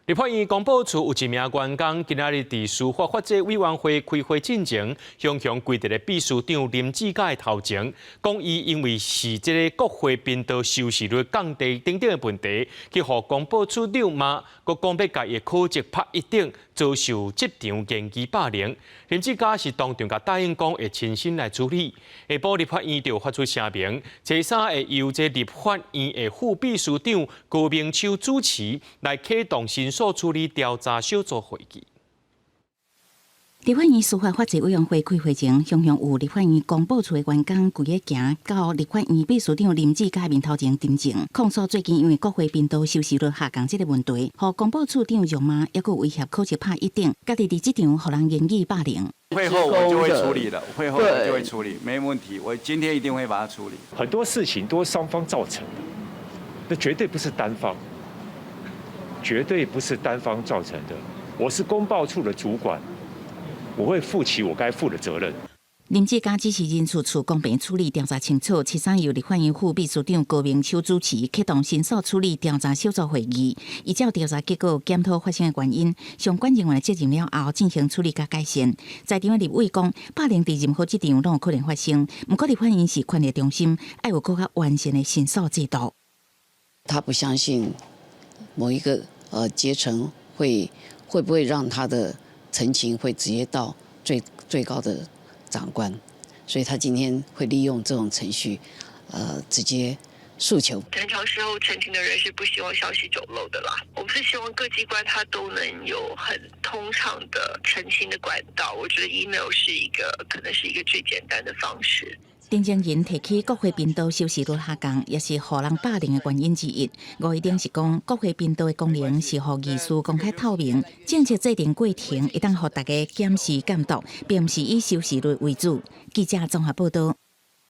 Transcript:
立法院公报处有一名员工，今仔日伫司法法制委员会开会进前，向规定的秘书长林志佳的头前，讲伊因为是这个国会频道收视率降低等等的问题，去互公报处长骂，佮讲要甲伊考绩拍一顶，遭受职场言语霸凌。林志佳是当场甲答应讲会亲身来处理。下晡立法院就发出声明，初三会由这立法院的副秘书长高明秋主持来启动申诉处理调查小组会议。立法院司法法制委员会开会前，雄有立法院公报处的员工规个行到立法院秘书长林志佳面头前陈情，控诉最近因为国会频道收视率下降这个问题，互公报处长辱骂，还佫威胁考绩拍一顶，家己伫职场互人言语霸凌。会后我就会处理了，会后我就会处理，没问题。我今天一定会把它处理。很多事情都是双方造成的，那绝对不是单方，绝对不是单方造成的。我是公报处的主管，我会负起我该负的责任。林志佳指示人事处公平处理调查清楚，七三由立法院副秘书长高明秋主持启动申诉处理调查小组会议，依照调查结果检讨发生的原因，相关人员接任了后进行处理甲改善。在场的立委讲，霸凌伫任何职场拢有可能发生，不过立法院是权力中心，要有更加完善的申诉制度。他不相信某一个阶层会不会让他的陈情会直接到最高的长官，所以他今天会利用这种程序，直接诉求。很长时候澄清的人是不希望消息走漏的啦。我们是希望各机关它都能有很通畅的澄清的管道。我觉得 email 是可能是一个最简单的方式。陈情人提起国会频道收视率下降，也是互人霸凌的原因之一。吴一定是讲，国会频道的功能是互议事公开透明，政策制定过程，一旦互大家检视监督，并不是以收视率为主。记者综合报道。